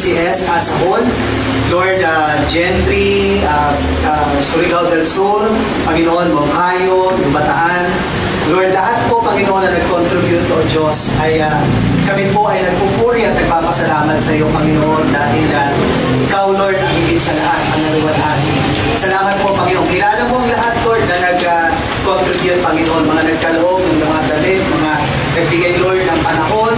CCS as a whole. Lord, Gentry, Surigao del Sur, Panginoon, Moncayo, Bataan. Lord, lahat po, Panginoon, na nag-contribute o Diyos, ay kami po ay nagpupuri at nagpapasalamat sa iyo, Panginoon, dahil ikaw, Lord, ang higit sa lahat, ang naluwalhati. Salamat po, Panginoon. Kilala mo ang lahat, Lord, na nag-contribute, Panginoon, mga nagkaloob ng mga damit, mga nagbigay, Lord, ng panahon,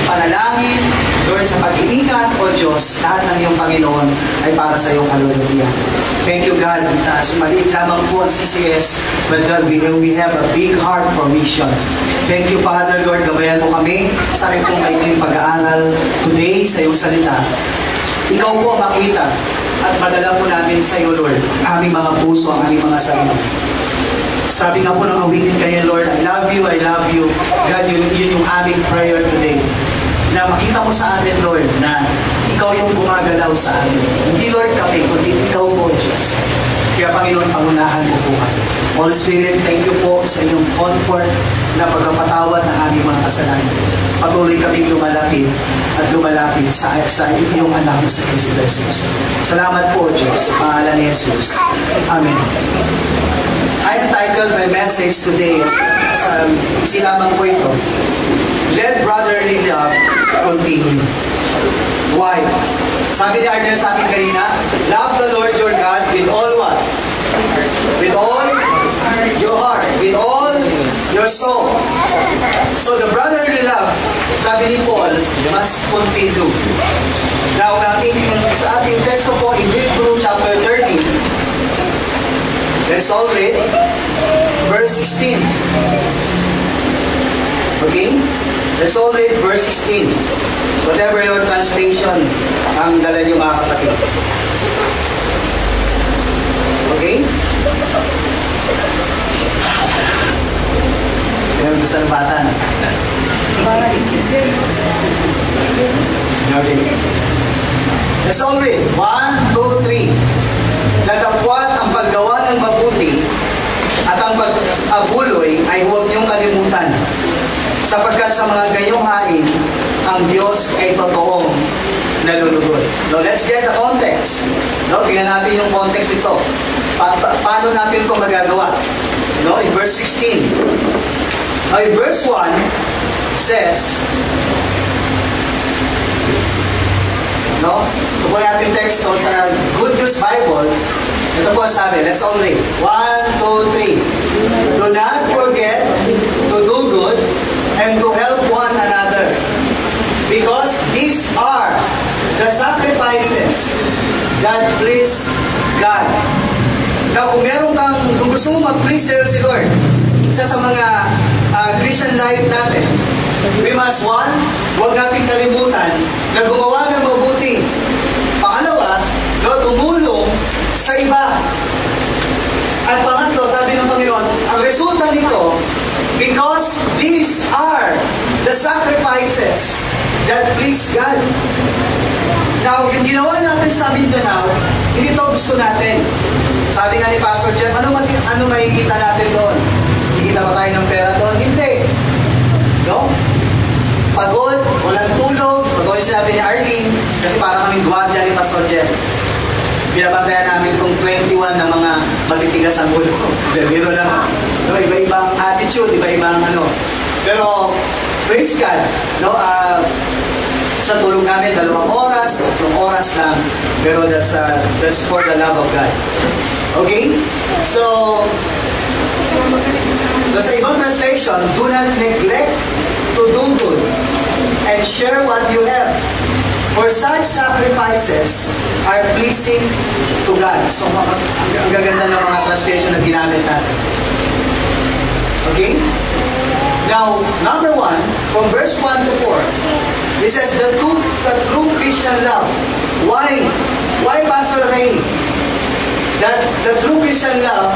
panalangin, Lord, sa pag-iingat, O Diyos, lahat ng iyong Panginoon ay para sa iyong kaluluyan. Thank you, God. Sumaliit lamang po ang CCS, but God, we have a big heart for mission. Thank you, Father, Lord, gabayan mo kami sa aking pong maikling pag-aaral today sa iyong salita. Ikaw po makita at madala po namin sa iyo, Lord, aming mga puso, ang aming mga salita. Sabi nga po ng awitin kayo, Lord, I love you, I love you. God, yun yung aming prayer today. Na makita mo sa atin, Lord, na ikaw yung gumagalaw sa atin. Hindi, Lord, kami, kundi ikaw po, Diyos. Kaya, Panginoon, pangunahan mo po kami. Holy Spirit, thank you po sa iyong comfort na pagpapatawad ng aming mga kasalanan. Patuloy kami lumalapit at lumalapit sa iyong anak na sa Kristo Jesus. Salamat po, Diyos. Sa pangalan ni Jesus. Amen. I entitled my message today, isi lamang po ito, Let Brotherly Love Continue. Why? Sabi ni Arnel sa atin kanina, love the Lord your God with all what? With all your heart, with all your soul. So the brotherly love, sabi ni Paul, must continue. Now, sa ating text po in Hebrews chapter 13, let's all read verse 16. Okay? Let's all read verse 16. Whatever your translation ang dala niyo, mga kapatid. Okay? Yan gusto ng bata. Para si Jay. Okay. Let's all read. 1, 2, 3. Natapwat ang paggawa ng mabuti at ang pag-abuloy ay huwag niyong kalimutan. Sapagkat sa mga ganyong hain, ang Diyos ay totoong nalulugod. Now, let's get the context. No, tingnan natin yung context ito. Paano natin ito magagawa? No, in verse 16. Now, in verse 1 says, no, ito po yung ating text sa Good News Bible. Ito po sabi, let's all read. 1, 2, 3. Do not forget to do good and to help one another, because these are the sacrifices that please God. Now, kung gusto mo mag-please si Lord, isa sa mga Christian life natin, we must, one, huwag natin kalimutan na gumawa ng mabuti. Pangalawa, tumulong sa iba. At pangatlo, sabi ng Panginoon, ang resulta nito, because these are the sacrifices that please God. Now, yung ginawa natin sa Mindanao, hindi ito gusto natin. Sabi nga ni Pastor Jeff, ano makikita natin doon? Kikita ba tayo ng pera doon? Hindi. No? Pagod, walang tulog. Pagod yung sinabi ni Arlene, kasi parang kaming gwardiya ni Pastor Jeff. Binabantayan namin itong 21 na mga matitigas ang ulo. Biro lang. No, iba-ibang attitude, iba-ibang ano. Pero, praise God. No, sa tulog namin, 2 oras, 3 oras lang. Pero that's for the love of God. Okay? So, sa ibang translation, do not neglect to do good and share what you have. For such sacrifices are pleasing to God. So, ang gaganda ng mga translation na ginamit natin. Okay? Now, number 1, from verse 1 to 4, it says, the true Christian love. Why? Why, Pastor Ray? That the true Christian love,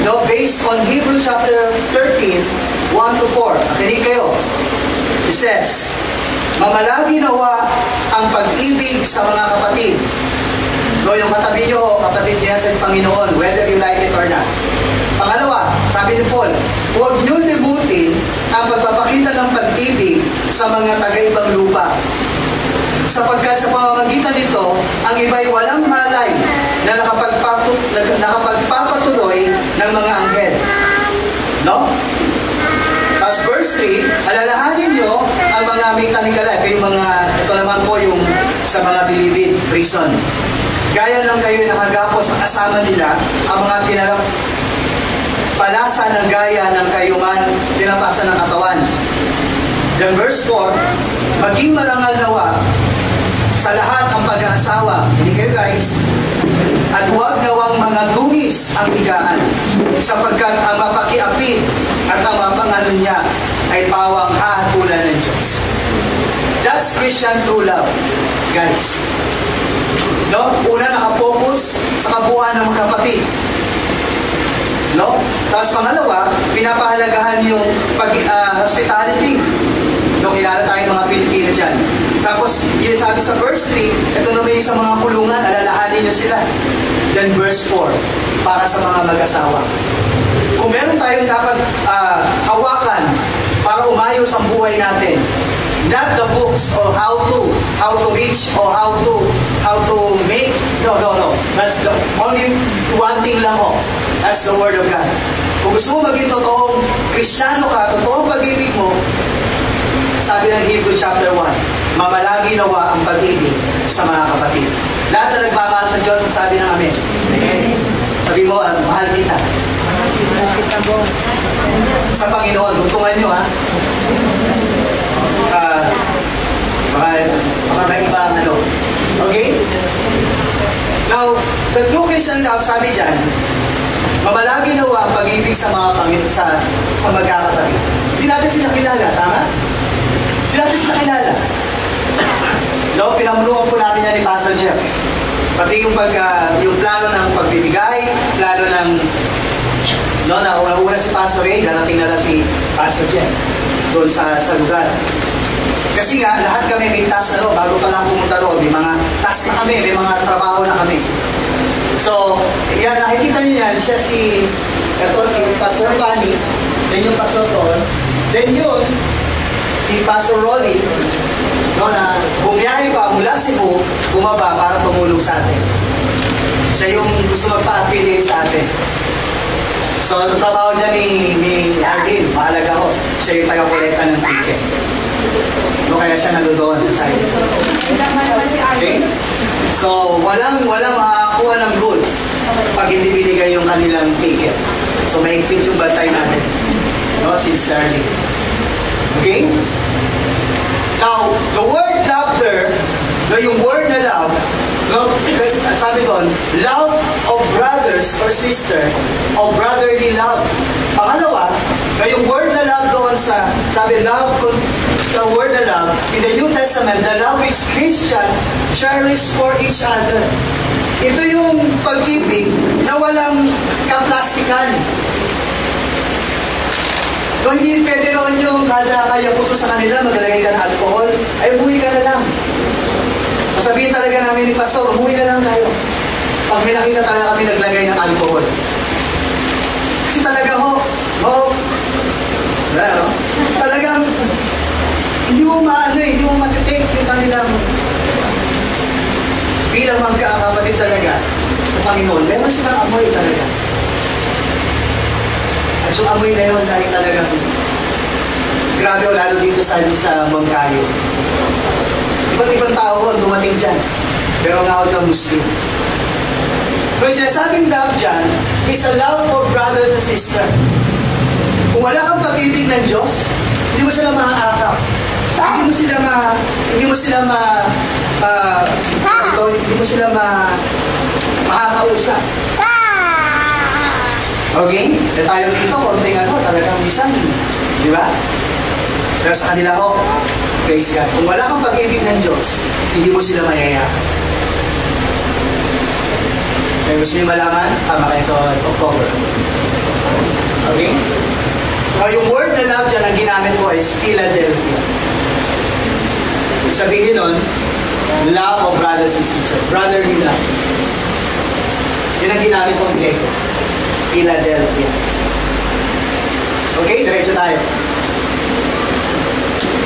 no, based on Hebrews chapter 13, 1 to 4. Kinig kayo. It says, mamalagi nawa ang pag-ibig sa mga kapatid. No, yung katabi nyo, kapatid niya sa Panginoon, whether you like it or not. Pangalawa, sabi ni Paul, huwag nyo limutin ang pagpapakita ng pag-ibig sa mga taga-ibang lupa. Sapagkat sa pamamagitan iba'y walang malay na nakapagpapatuloy ng mga anghel. No? Tapos verse 3, alalahanin nyo ang mga may tanikala. Yung mga, ito naman po yung sa mga bilibid, prison. Gaya lang kayo nakagapos sa kasama nila ang mga palasa ng gaya ng kayuman tinapasan ng katawan. Then verse 4, maging marangal nawa sa lahat ang pag-aasawa. Hindi kayo guys. At huwag nawang mga dungis ang higaan, sapagkat ang mapakiapid at ang mapangano niya ay pawang hahatulan ng Diyos. That's Christian true love, guys. No? Una, nakapokus sa kabuuan ng kapatid. No? Tapos pangalawa, pinapahalagahan yung hospitality. No, kilala tayong mga Pilipino dyan. Tapos, yun sabi sa verse 3, ito naman yung sa mga kulungan, alalahanin nyo sila. Then verse 4, para sa mga mag-asawa. Kung meron tayong dapat hawakan para umayos ang buhay natin, not the books or how to reach or how to make, no. That's the only one thing lang ho. That's the Word of God. Kung gusto mo maging totoong Kristiyano ka, totoong pag-ibig mo, sabi ng Hebrews chapter 1, mamalagi nawa ang pag-ibig sa mga kapatid. Lahat na nagmamahal sa Diyos, sabi ng Amen. Amen. Sabi mo, mahal kita. Sa Panginoon, tungtungan nyo ha. Baka may iba ang ano. Okay? Now, the true Christian love, sabi dyan, mamalagi nawa ang pag-ibig sa mga sa magkakapatid. Hindi natin sila kilala, tama? Hindi natin sila kilala. No, pinamuluan po namin yan ni Pastor Jeff. Pati yung plano ng pagbibigay, plano ng una si Pastor Ray, darating na si Pastor Jeff doon sa lugar. Kasi nga, lahat kami may task na bago pa lang pumunta doon, may mga task na kami, may mga trabaho na kami. So, yan, nakikita niyo yan, siya si Pastor Fanny, then yung Pastor Ton, then yun, si Pastor Rolly, na bumiyahe pa mula Cebu, bumaba para tumulong sa atin. Siya yung gusto magpa-affiliate sa atin. So, ang trabaho dyan ni Arvin, mahalaga ko, siya yung taga-kolekta ng ticket. Kaya siya naluluan sa side. Okay? So, walang makakakuha ng goods pag hindi binigay yung kanilang ticket. So, may higpit yung bantay natin. No? Sincerely. Okay? Now, the word love there, yung word na love, because sabi doon, love of brothers or sister, of brotherly love. Pangalawa, yung word na love doon sabi love, sa word na love, in the New Testament, the love which Christian cherish for each other. Ito yung pag-ibig na walang kaplastikan. Kung hindi pwede roon yung kada kaya puso sa kanila, maglalagay ka ng alcohol, ay umuwi ka na lang. Masabihin talaga namin ni Pastor, umuwi na lang tayo. Pag may nakita talaga kami naglagay ng alcohol. Kasi talaga talagang hindi mo hindi mo matitake yung kanilang bilang magkakapatid talaga sa Panginoon. Meron silang amoy talaga. At yung amoy na yun dahil talagang grabe o lalo dito sa Mangkayo. Iba't ibang tao ang dumating dyan. Pero nga ako ng Muslim. Kung sinasabing love dyan, is a love for brothers and sisters. Kung wala kang pag-ibig ng Diyos, hindi mo sila makakakap. Hindi mo sila makakausap. Okay? E tayo dito, konting talagang minsan. Di ba? Pero sa kanila praise God. Kung wala kang pag-ibig ng Diyos, hindi mo sila mayayakap. Kaya gusto niyo malaman, sama kayo sa October. Okay? Now, yung word na love dyan, ang ginamit ko is Philadelphia. Sabihin nun, love of brothers and sisters. Brotherly love. Yun ang ginamit kong Grego. Philadelphia. Okay, diretso tayo.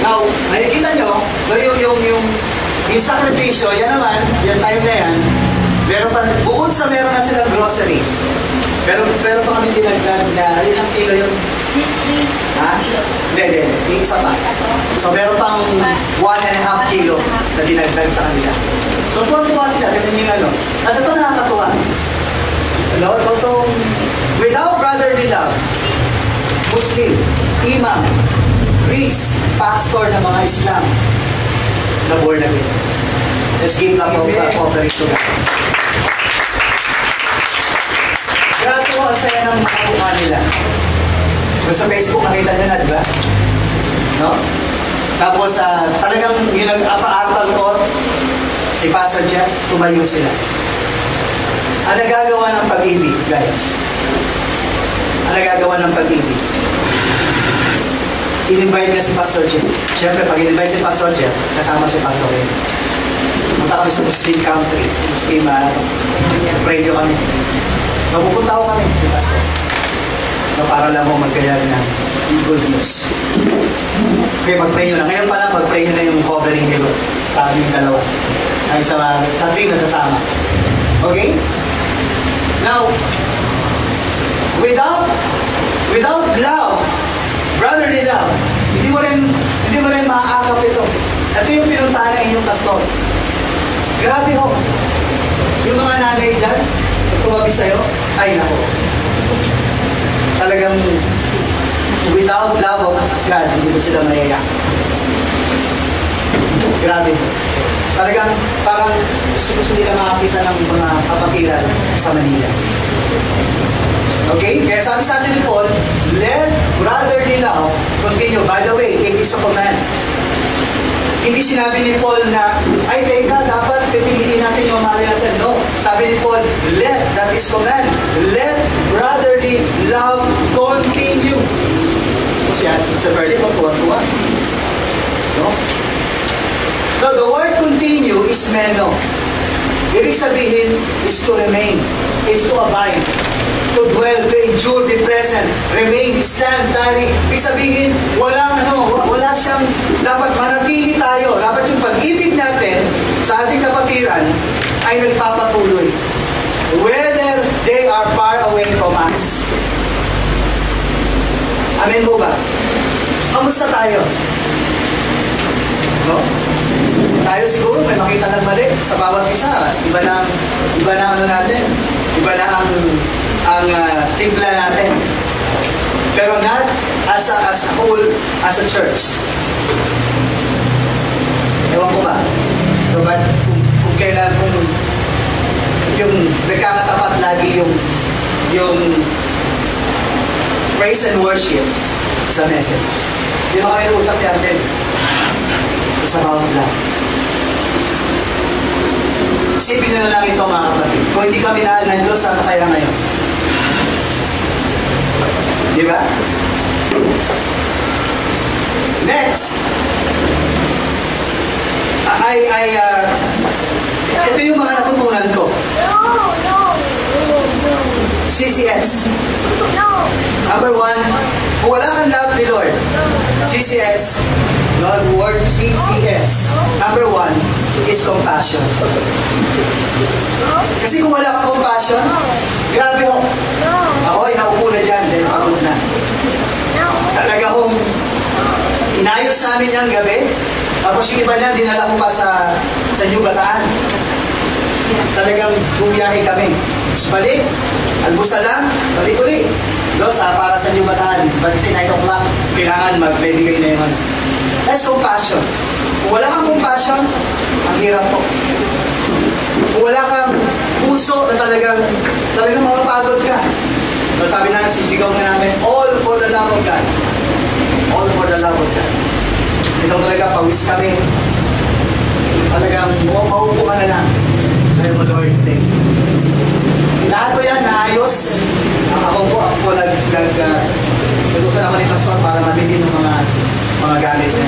Now, nakikita nyo, yung sakripisyo, yan naman, yung time na yan, Meron pa, bukod sa meron na silang grocery, pero pa kami dinagdag na, ilang kilo yun? Ha? Hindi. Yung isa pa. So, meron pang 1.5 kilo na dinagdag sa kanila. So, tuwa sila. Ganun yung ano. Kasi ito nakakatuwa. Ano? Itong, without brotherly love, Muslim, imam, priest, pastor ng mga Islam, na born again. Let's give up offering to God. Grabe ko, ang saya ng mga mukha nila. Kung sa Facebook, nakita nyo na, di ba? No? Tapos, talagang yung nag-apa-artal ko, si Pastor Jeff, tumayo sila. Ang nagagawa ng pag-ibig, guys. Ang nagagawa ng pag-ibig. In-invite niya si Pastor Jeff. Siyempre, pag in-invite si Pastor Jeff, kasama si Pastor Ray. Punta kami sa Muslim country. Muslim, pray kami. Mapupunta ko kami, si Pastor. Para lang mo magkayari ng good news. Okay, mag-pray nyo na. Ngayon pa lang, mag-pray nyo na yung covering nilo sa aming dalawa. Ay, sa team na kasama. Okay? Now, without love, brotherly love, hindi mo rin maaakap ito. Ito yung pinuntahan ng inyong pastor. Grabe ho. Yung mga nanay dyan, tumabi sa'yo, ay nako. Talagang without love of God, hindi mo sila mayayak. Grabe. Talagang parang gusto nila makakita ng mga kapatiran sa Manila. Okay? Kaya sabi sa atin ni Paul, let brotherly love continue. By the way, it is a command. Hindi sinabi ni Paul na, ay teka, dapat pipiliin natin yung mahali natin. No. Sabi ni Paul, that is command. Let brotherly love continue. Kasi Sister Verdi, tuwa-tuwa. No? No, the word continue is meno. Ibig sabihin is to remain. Is to abide. To dwell, to endure, be present, remain, stand, tarry. Ibig sabihin, wala siyang, dapat manatili tayo. Dapat yung pag-ibig natin sa ating kapatiran ay nagpapatuloy. Whether they are far away from us. Amen po ba? Kamusta tayo? No? Tayo siguro may makita ng mali sa bawat isa. Iba na ano natin. Iba na ang timpla natin. Pero not as a whole, as a church. Ewan ko ba? So, but, kung kailan, yung nagkakatapat lagi yung praise and worship sa message. Di ba kami usap ni Arden? Sa bawat lang. Isipin nyo na lang ito, mga kapatid. Kung hindi kami nandiyo, saan kaya ngayon? Di ba? Next. Ito yung mga natutunan ko. CCS. Number 1, kung wala kang love ni Lord, CCS, word CCS. Number 1 is compassion. Kasi kung wala kang compassion, grabe ho. Ako ay naupo na dyan dahil pagod na. Talaga hong inayos namin yung gabi, tapos yung iba niya, dinala ko pa sa New Bataan. Talagang bumiyahe kami. Tapos balik, albusa lang, balik ulit. Para sa New Bataan, kasi 9 o'clock, kailangan magbibigay na yung that's compassion. Kung wala kang compassion, ang hirap po. Kung wala kang puso na talagang mapapagod ka. So sabi na, sisigaw na namin, all for the love of God. All for the love of God. Ito talaga, pawis kami. Talagang maupo ka na lang. Sabi mo, Lord, thank you. Lahat ko yan, naayos. Ako nag-usan ako ni Pastor para mabigyan ng mga gamit na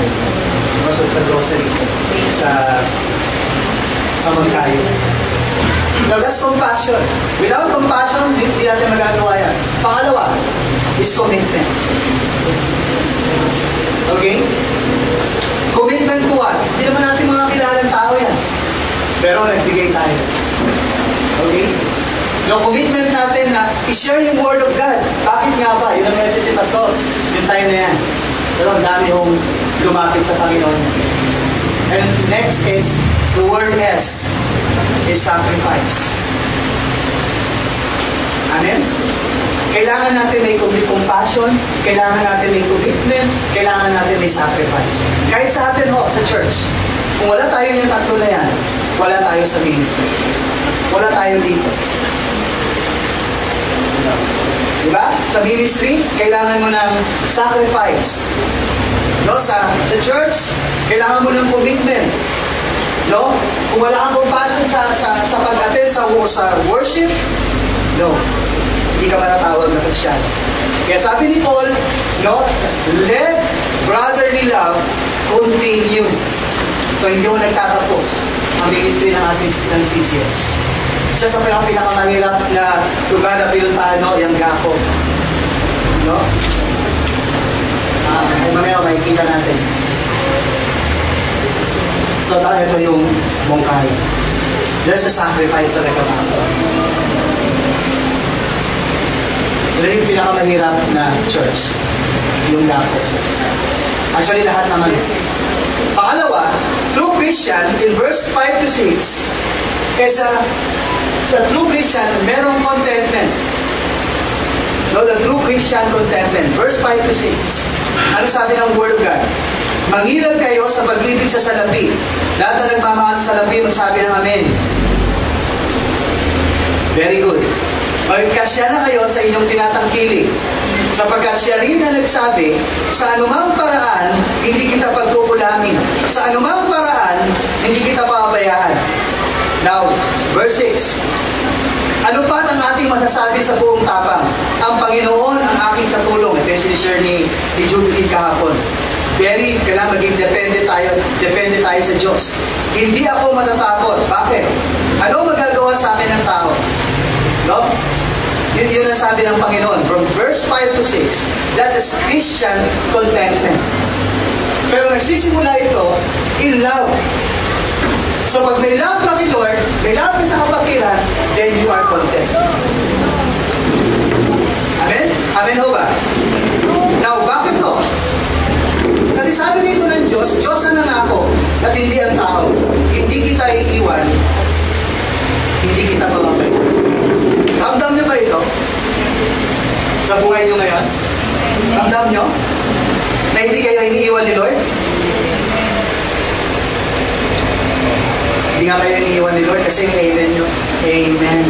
also sa grocery, sa Magkayo. Now, that's compassion. Without compassion, hindi natin magagawa yan. Pangalawa is commitment. Okay? Commitment to what? Hindi naman natin mga kilalang tao yan. Pero nagbigay tayo. Okay? Yung commitment natin na i-share yung Word of God. Bakit nga ba? Yun ang message si Pastor. Yung time na yan. Pero ang dami yung lumapit sa Panginoon. And next is, the word S is sacrifice. Amen? Kailangan natin may compassion, kailangan natin may commitment, kailangan natin may sacrifice. Kahit sa atin sa church, kung wala tayo yung tatlo na yan, wala tayo sa ministry. Wala tayo dito. Diba? Sa ministry, kailangan mo ng sacrifice. No? Sa church, kailangan mo ng commitment. No? Kung wala kang compassion sa pag-attend sa worship, no. Hindi ka manatawag na Kristiyano. Kaya sabi ni Paul, no, let brotherly love continue. So hindi mo nagtatapos ang ministry ng ating ng CCS. Isa sa pinakamahirap na lugar na pinuntahan, no, yung Gaco. No? Ay mamaya makikita natin. So ito yung Bongkay. There's a sacrifice talaga mga. Ito yung pinakamahirap na church. Yung Gaco. Actually, lahat naman. Pangalawa, true Christian, in verse 5 to 6, is the true Christian, merong contentment. No, the true Christian contentment. Verse 5 to 6. Ano sabi ng Word of God? Mangilag kayo sa pag-ibig sa salapi. Lahat na nagmamahal sa salapi, magsabi ng Amen. Very good. Magkasya na kayo sa inyong tinatangkilik. Sapagkat siya rin na nagsabi, sa anumang paraan, hindi kita pagkukulangin. Sa anumang paraan, hindi kita pabayaan. Now, verse 6. Ano pa ang ating masasabi sa buong tapang? Ang Panginoon ang aking katulong. Ito yung sinishare ni Jubilee kahapon. Kailangan maging depende tayo sa Diyos. Hindi ako matatakot. Bakit? Ano magagawa sa akin ng tao? No? Yun ang sabi ng Panginoon. From verse 5 to 6, that is Christian contentment. Pero nagsisimula ito in love. So pag may love ka kay Lord, may love ka sa kapatiran, then you are content. Amen? Amen ho ba? Now, bakit to? Kasi sabi dito ng Diyos, Diyos ang nangako at hindi ang tao. Hindi kita iiwan, hindi kita bababay. Ramdam niyo ba ito? Sa buhay niyo ngayon? Ramdam niyo? Na hindi kayo iniiwan ni Lord? Hindi nga kayo iniiwan ni Lord kasi yung amen nyo. Amen.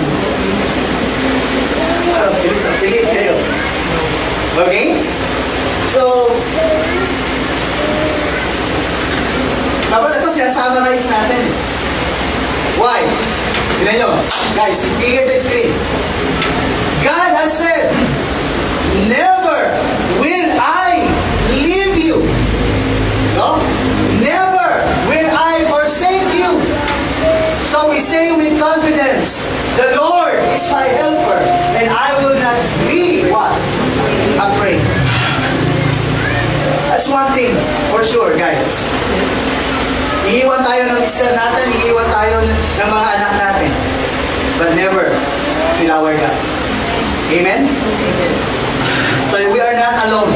Pilit kayo. Okay? So, dapat ito siya-summarize natin. Why? Tignan nyo. Guys, ikigay sa screen. God has said, never will I leave you. No? Never will I forsake you. So we say with confidence, the Lord is my helper, and I will not be what? Afraid. That's one thing for sure, guys. Iiwan tayo ng mister natin, iiwan tayo ng mga anak natin. But never will our God. Amen? So we are not alone.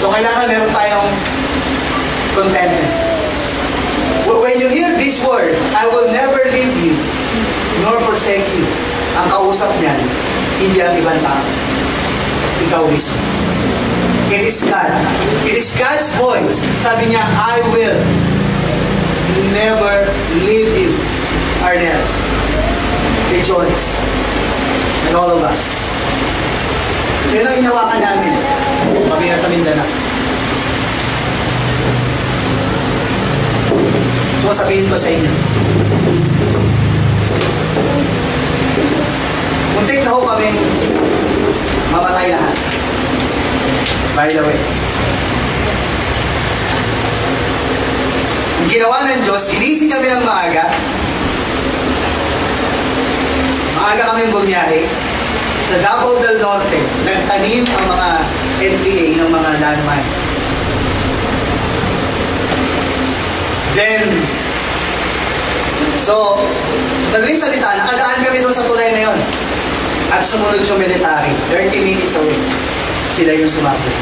So kailangan meron tayong contentment. When you hear this word, I will never leave you, nor forsake you. Ang kausap niyan, hindi ang ibang tao. Ikaw mismo. It is God. It is God's voice. Sabi niya, I will never leave you. Arnel, rejoice. And all of us. So yun ang inawakan namin. Kami na sa Mindanao. So sabihin ko sa inyo. Muntik na ho kami mamatay lahat. By the way. Ang ginawa ng Diyos, inising kami ng maaga. Maaga kami bumiyahe. Sa Davao del Norte, nagtanim ang mga NPA ng mga landmine. Then, So, madaling salita, nakadaan kami doon sa tulay na yon. At sumunod yung military. 30 minutes away. Sila yung sumabot.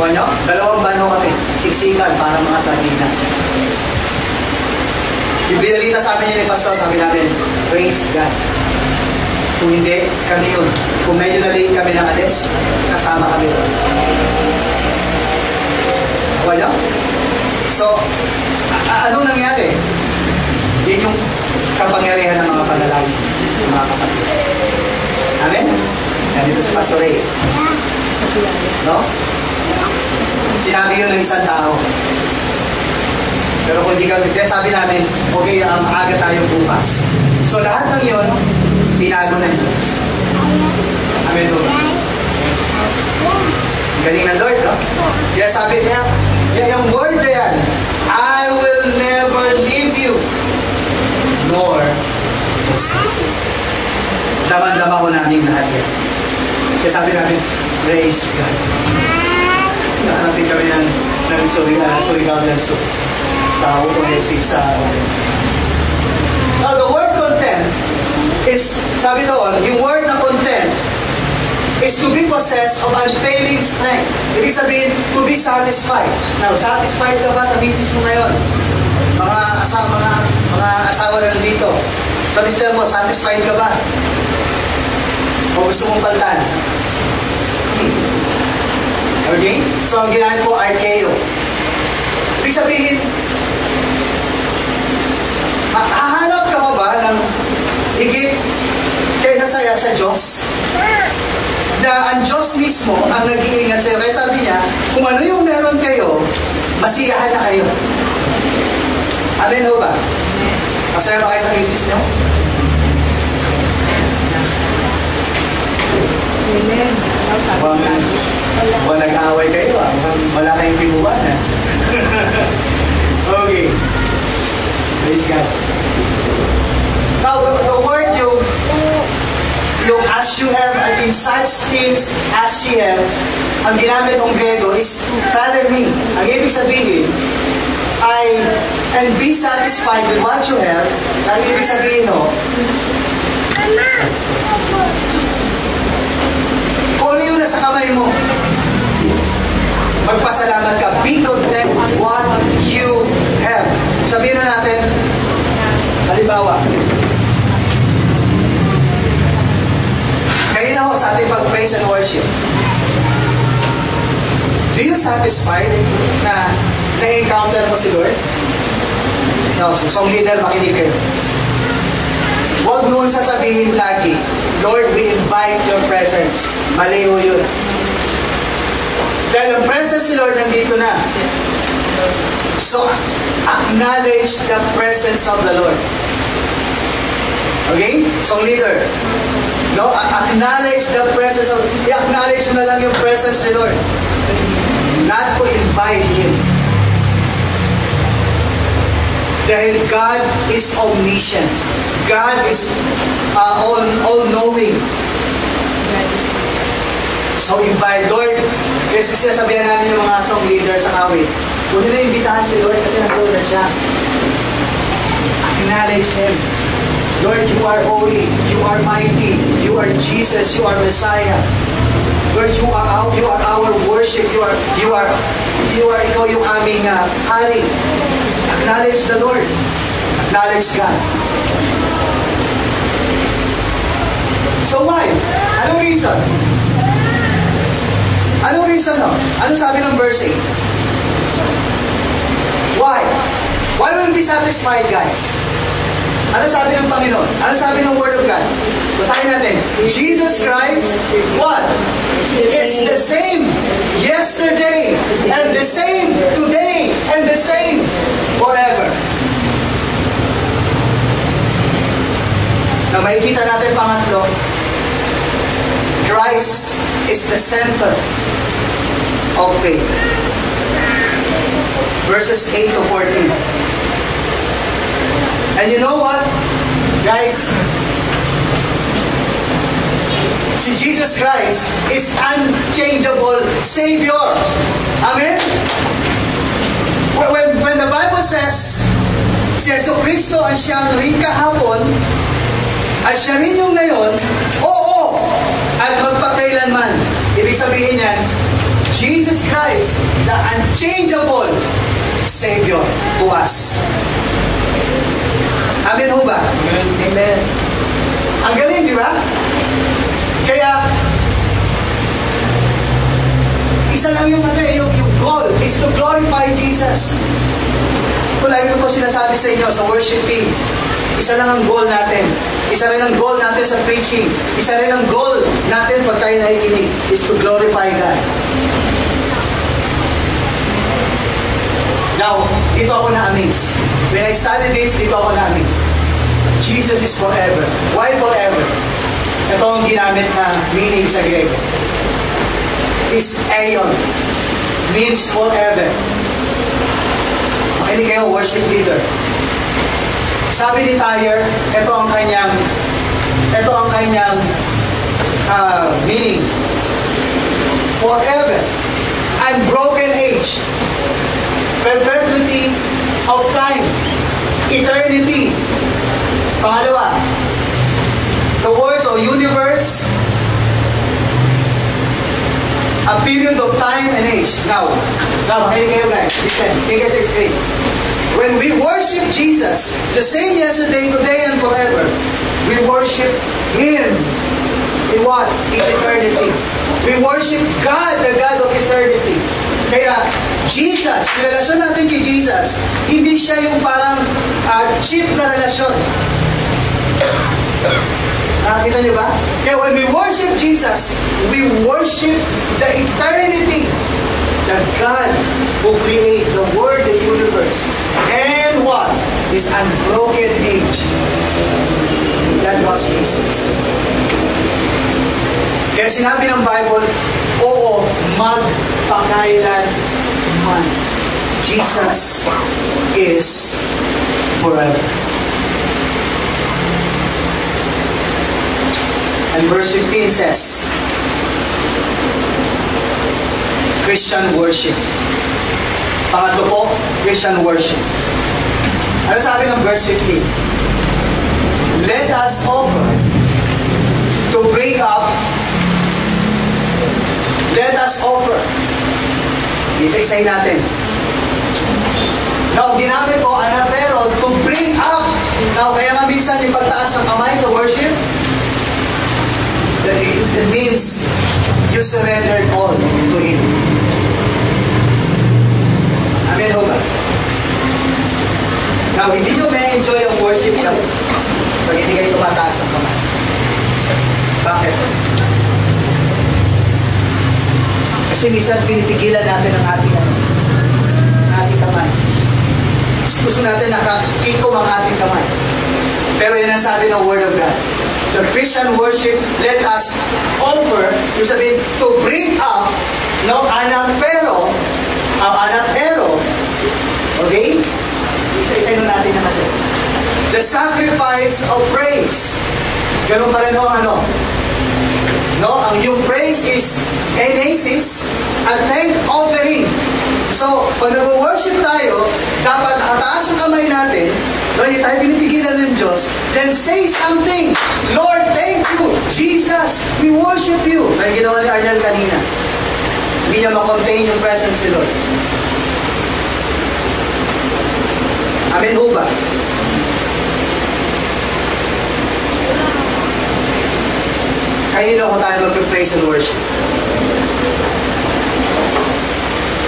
Kuha nyo? Dalawang bano kami. Siksikan para mga sardinas. Yung binalita sa amin yun ni Pastor, sabi namin, praise God. Kung hindi, kami yun. Kung medyo na-late kami ng alis, kasama kami doon. Kuha nyo? So, anong nangyari? Yun yung kapangyarihan ng mga panalangin, ng mga kapatid. Amen? Nandito si Pastor Ray. No? Sinabi yun ng isang tao. Pero kung di kami, kaya sabi namin, okay, maaga tayo bukas. So lahat ng yun, pinago ng Diyos. Amen, Lord. Galing ng Lord, no? Kaya sabi niya, yung word na yan, I will never leave you, nor forsake you. Daman-dama ko namin lahat yan. Kaya sabi namin, praise God. Nahanapin kami ng Surigao del Sur sa UNSC sa Now, the word content is, sabi doon, yung word na content is to be possessed of unfailing strength. Ibig sabihin, to be satisfied. Now, satisfied ka ba sa misis mo ngayon? Mga asawa na dito. Sa mister mo, satisfied ka ba? O gusto mong pantan? Okay? So, ang ginamit po, archeo. Ibig sabihin, hahanap ka ba ng higit kaysa saya sa Diyos? Na ang Diyos mismo ang nag-iingat sa'yo. Kaya sabi niya, kung ano yung meron kayo, masiyahan na kayo. Amen ho ba? Masaya ba kayo sa misis niyo? Amen. Kung nag-aaway kayo, wala kayong pinuwan. Okay. Praise God. Now, the word yung as you have, in such things as ye have, ang ginamit ng Grego is follow me. Ang ibig sabihin, and be satisfied with what you have. Ang ibig sabihin, kung ano yung nasa kamay mo, magpasalamat ka. Be content with what you have. Sabihin na natin, halimbawa, ngayon ako sa ating pag-praise and worship. Do you satisfied na na-encounter mo si Lord? No, so song leader, makinig kayo. Huwag mo sasabihin lagi, Lord, we invite your presence. Mali ho yun. Dahil ang presence ni Lord nandito na. So, acknowledge the presence of the Lord. Okay? Song leader. No, acknowledge the presence of, i-acknowledge mo na lang yung presence ni Lord. Not to invite Him. Dahil God is omniscient. God is all-knowing. So, invite Lord. Kasi sinasabihan namin yung mga song leaders sa awit. Huwag nyo na imbitahan si Lord kasi nagtulad siya. Acknowledge Him. Lord, you are holy, you are mighty, you are Jesus, you are Messiah. Lord, you are our worship, you are ikaw yung aming hari. Acknowledge the Lord. Acknowledge God. So why? Anong reason? Anong reason, no? Ano sabi ng verse 8? Why? Why will we be satisfied, guys? Ano sabi ng Panginoon? Ano sabi ng Word of God? Basahin natin. Jesus Christ, what? Is the same yesterday, and the same today, and the same forever. Na makikita natin pangatlo, Christ is the center of faith. Verses 8 to 14. And you know what? Guys, si Jesus Christ is unchangeable Savior. Amen? When Si Jesucristo ang siyang rin kahapon, at siya rin yung ngayon, oo, at magpakailanman. Ibig sabihin yan, Jesus Christ, the unchangeable Savior to us. Amen ho ba? Amen. Ang galing, di ba? Kaya, isa lang yung goal is to glorify Jesus. Kung lagi ko sinasabi sa inyo sa worship team, isa lang ang goal natin. Isa rin ang goal natin sa preaching. Isa rin ang goal natin pag tayo nakikinig is to glorify God. Now, dito ako na-amaze. When I studied this, dito ako na-amaze. Jesus is forever. Why forever? Ito ang ginamit na meaning sa Grego. Is aeon. Means forever. Makinig kayo, worship leader. Sabi ni Tyre, ito ang kanyang meaning. Forever. Unbroken age. Perpetuity of time. Eternity. Pangalawa, the words or universe, a period of time and age. Now, makinig kayo guys. Listen, take us explain. When we worship Jesus, the same yesterday, today, and forever, we worship Him. In what? In eternity. We worship God, the God of eternity. Kaya, Jesus, relasyon natin kay Jesus, hindi siya yung parang cheap na relasyon. Nakakita niyo ba? Kaya when we worship Jesus, we worship the eternity. The God who created the world, the universe. And what? This unbroken age. That was Jesus. Kaya sinabi ng Bible, oo, magpakailanman. Jesus is forever. And verse 15 says, Christian worship. Pangatlo po, Christian worship. Ano sabi ng verse 15? Let us offer to bring up. Let us offer. Isa-isayin natin. Now, ginamit ko anapero to bring up. Now, kaya nga minsan yung pagtaas ng kamay sa worship, it means you surrendered all to Him. Amen ho ba? Now, hindi nyo may enjoy ang worship guys pag hindi kayo tumataas ng kamay. Bakit? Kasi minsan pinipigilan natin ang ating kamay. Gusto natin nakakikom ang ating kamay. Pero yan ang sabi ng Word of God. The Christian worship, let us offer, yung sabihin, to bring up, no, anapero, okay? Isa-isa natin na kasi. The sacrifice of praise. Ganun pa rin ho, ano? No, ang yung praise is enesis at thank offering. So, pag nag-worship tayo, dapat nakataas ang kamay natin, no, hindi tayo pinipigilan ng Diyos, then say something. Lord, thank you. Jesus, we worship you. May ginawa ni Arnel kanina. Hindi niya makontain yung presence ni Lord. Amen ho ba? Kanino ko tayo mag-praise and worship?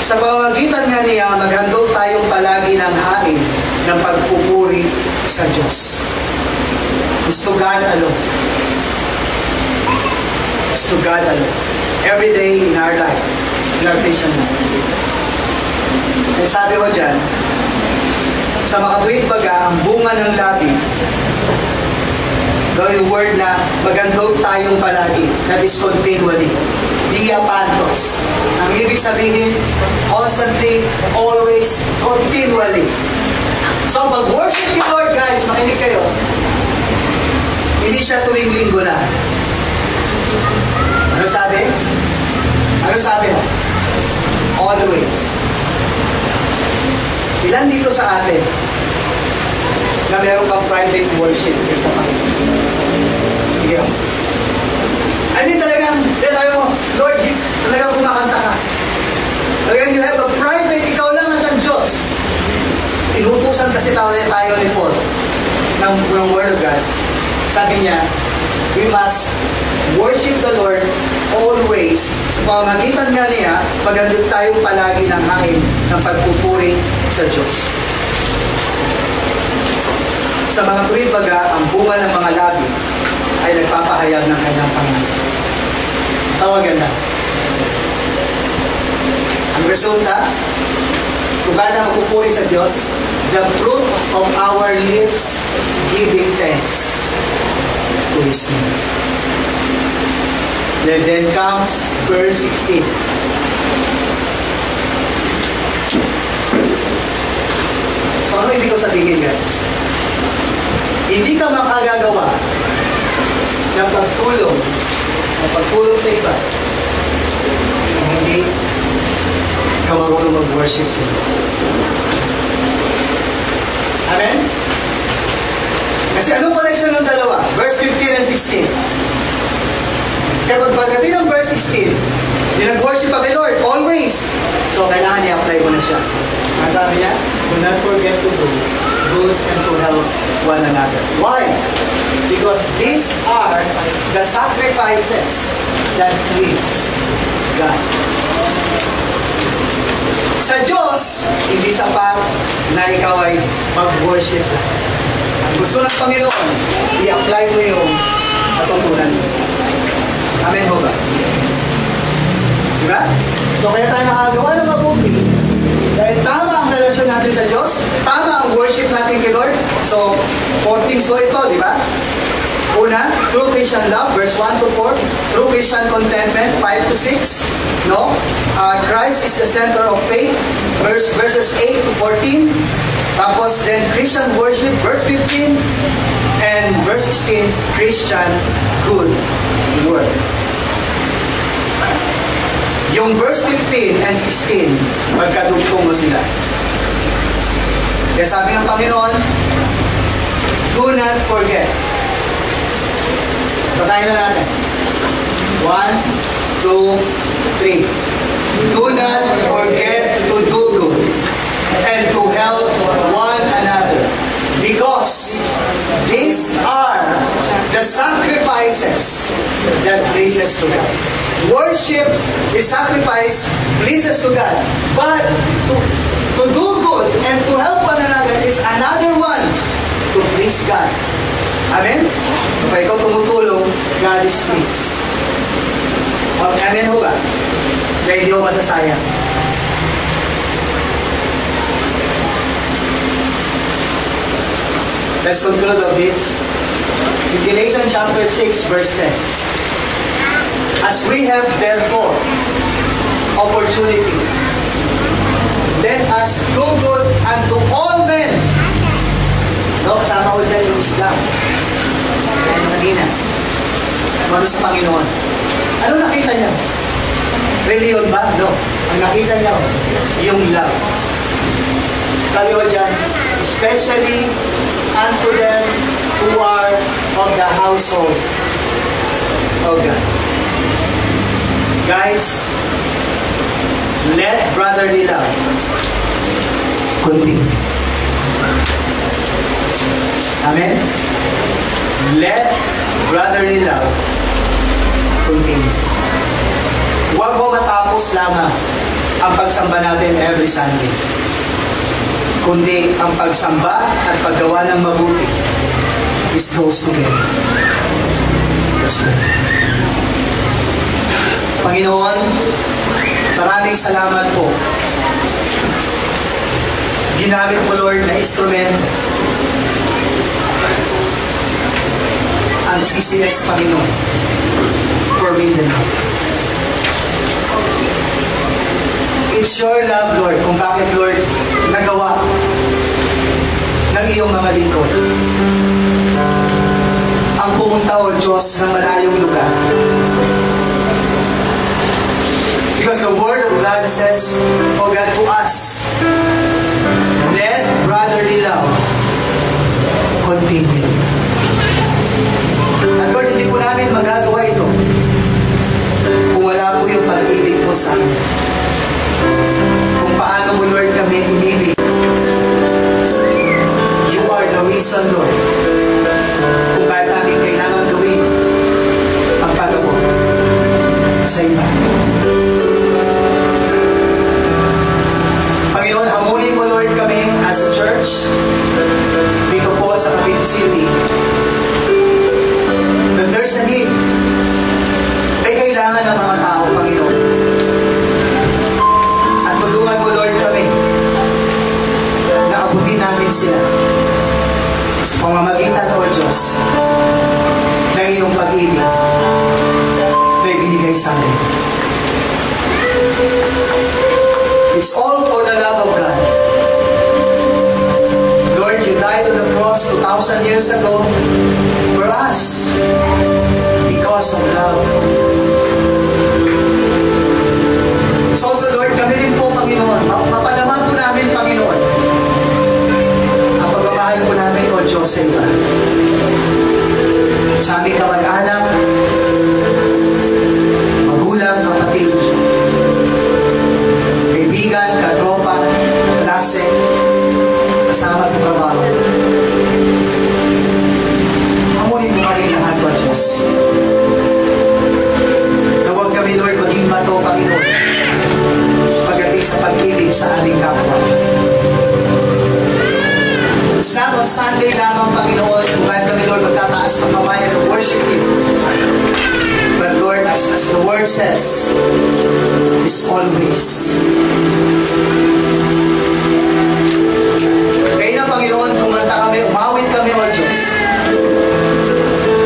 Sa pamamagitan nga niya, maghandog tayong palagi ng hain ng pagpupuri sa Diyos. Gusto God alone. Gusto God alone. Every day in our life, in our Christian life. And sabi ko dyan, sa makatuwid baga, ang bunga ng labi, yung word na magandog tayong palagi, that is continually. Diapantos. Ang ibig sabihin, constantly, always, continually. So, pag-worship ni Lord, guys, makinig kayo, hindi siya tuwing linggo na. Ano sabi? Ano sabi? Always. Ilan dito sa atin, na meron kang private worship sa Panginoon. Sige lang. I mean talagang, sabi mo, Lord, talagang kumakanta ka. Talagang you have a private, ikaw lang ang Diyos. Inutusan kasi tayo ni Paul ng Word of God. Sabi niya, we must worship the Lord always. Sa pamamagitan nga niya, magandang tayo palagi ng hain ng pagpupuri sa Diyos. Sa mga tuwid baga, ang bunga ng mga labi ay nagpapahayag ng kanyang Panginoon. Tawagan na. Ang resulta, kung bakit magpupuri sa Diyos, the fruit of our lips giving thanks to His name. Then comes verse 16. So ano ibig ko sabihin, guys? Hindi ka makagagawa ng pagtulong sa iba kung hindi ka marunong mag-worship to God. Amen? Kasi anong connection ng dalawa? Verse 15 and 16. Kaya pagdating ng verse 16, nag-worship pa kay Lord, always. So, kailangan i-apply mo na siya. Ang sabi niya, do not forget to do good and to help one another. Why? Because these are the sacrifices that please God. Sa Diyos, hindi sapat na ikaw ay mag-worship lang. Ang gusto ng Panginoon, i-apply mo yung natutunan mo. Amen ho ba? Diba? So kaya tayo nakagawa ng mabuti dahil tama ang relasyon natin sa Diyos, tama ang worship natin kay Lord. So, 4 things so ito, di ba? Una, true Christian love, verse 1 to 4. True Christian contentment, 5 to 6. No? Christ is the center of faith, verses 8 to 14. Tapos, then, Christian worship, verse 15. And verse 16, Christian good word. Yung verse 15 and 16, magkadugtong mo sila. Kaya sabi ng Panginoon, do not forget. Basahin na natin. 1, 2, 3. Do not forget to do good and to help one another, because these are the sacrifices that pleases to God. Worship is sacrifice, pleases to God. But to do good and to help one another is another one to please God. Amen? Kapag ikaw tumutulong, God is pleased. Amen ho ba? Kaya hindi ko masasayang. Let's conclude of this. In Galatians chapter 6, verse 10. As we have therefore opportunity, let us do good unto all men. No, kasama ko dyan yung Islam. Yan kanina. Mano sa Panginoon. Ano nakita niya? Reliyon ba? No. Ang nakita niya, yung love. Sabi ko dyan, especially unto them who are of the household of God. Guys, let brotherly love continue. Amen? Let brotherly love continue. Huwag mo matapos lamang ang pagsamba natin every Sunday, kundi ang pagsamba at paggawa ng mabuti is goes together. Let's pray. Panginoon, maraming salamat po. Ginamit mo, Lord, na instrument ang CCS, Panginoon, for Mindanao. It's your love, Lord, kung bakit, Lord, nagawa ng iyong mga lingkod ang pumunta, O Diyos, ng malayong lugar. Because the Word of God says, O God, to us, let brotherly love reason, Lord, kung bakit namin kailangan gawin ang pag-abot sa iba. Panginoon, hamunin mo, Lord, kami as a church dito po sa Cavite City. When there's a need, ay kailangan ng mga tao, Panginoon. At tulungan mo, Lord, kami na abutin namin sila sa pamamagitan, O Diyos, ng iyong pag-ibig na ibinigay sa amin. It's all for the love of God. Lord, you died on the cross 2,000 years ago for us because of love. So Lord, kami rin po, Panginoon, mapadaman po namin, Panginoon, ang pagmamahal po namin, O Diyos, sa iba. Sa aming kamag-anak, magulang, kapatid, kaibigan, katropa, klase, kasama sa trabaho. Hamunin mo kami lahat, O Diyos. Na huwag kami, Lord, maging bato, Panginoon, pagdating sa pag-ibig sa aming kapwa. It's not on Sunday lamang, Panginoon, kung kahit kami, Lord, magtataas ng kamay and worship you. But Lord, as the word says, is always. Kaya na, Panginoon, kumanta kami, umawit kami, O Diyos.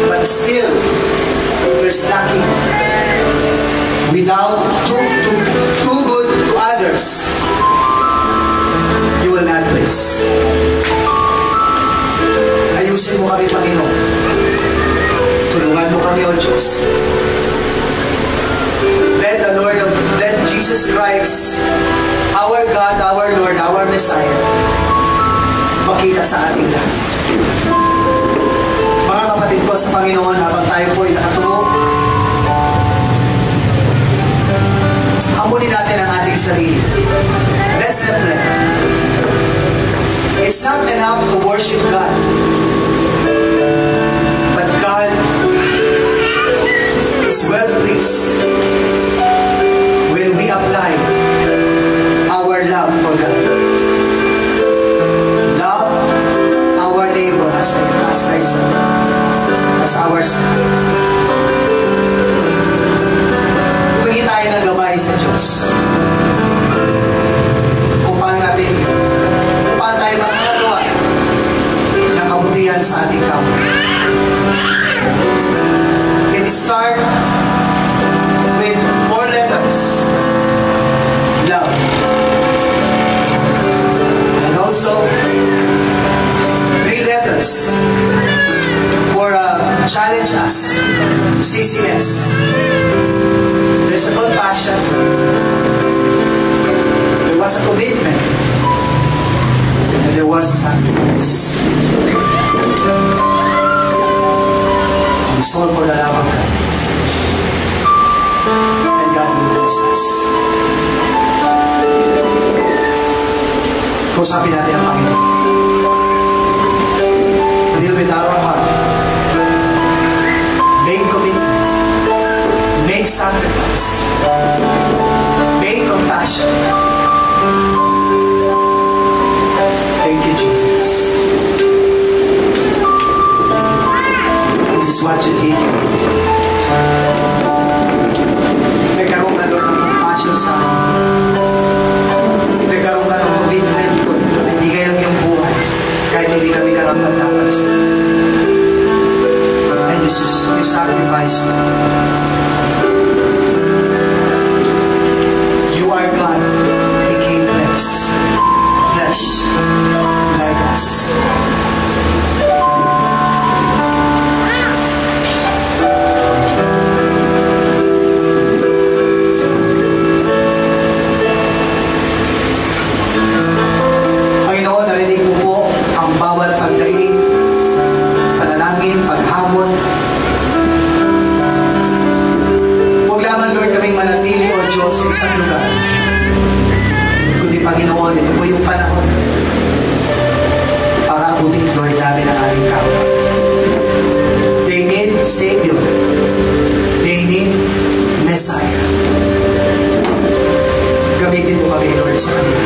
But still, there's lacking. Without too good to others, you will not please. Ayusin mo kami, Panginoon. Tulungan mo kami, O Diyos. Let Jesus Christ, our God, our Lord, our Messiah, makita sa ating lahat. Mga kapatid ko sa Panginoon, habang tayo po ay nakatungo, hamunin natin ang ating sarili. Let's reflect. It's not enough to worship God, but God is well pleased when we apply our love for God. Love our neighbor as thyself, as ourselves. Huwag tayo ng gabay sa Diyos. Kung paano tayo makakagawa ng kabutihan sa ating kapwa. It start with 4 letters. Love. And also 3 letters for challenge us. CCS. There's a compassion. There was a commitment. And there was a sacrifice. It's all for the love of God. And God will bless us. Kusapin natin ang Panginoon. Deal with our heart. Make commitment. Make sacrifice. Make compassion. Thank you, Jesus. This is what you did. Nagkaroon ka, Lord, ng compassion sa amin. Nagkaroon ka ng commitment, Lord, na ibigay ang iyong buhay kahit hindi kami karapat-dapat sa iyo. And you sacrifice me. You are God, became flesh like us. Panginoon, narinig mo po ang bawat pagdaing, panalangin, paghamon. Huwag lamang, Lord, kaming manatili, O Diyos, sa isang lugar. Kundi, Panginoon, ito po yung panahon para abutin, Lord, namin ang kapwa. They need Savior. They need Messiah. Gamitin mo kami, Lord, sa kanila.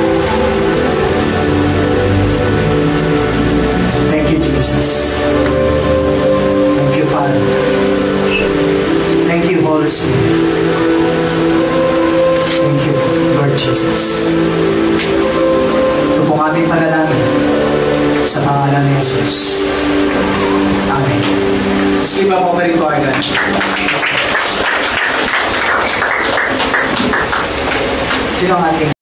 Thank you, Jesus. Thank you, Father. Thank you, Holy Spirit. Thank you, Lord Jesus. Ito pong aming panalangin sa pangalan ni Jesus. Amen. Sige ba po pa rin ko agad? Sino ang ating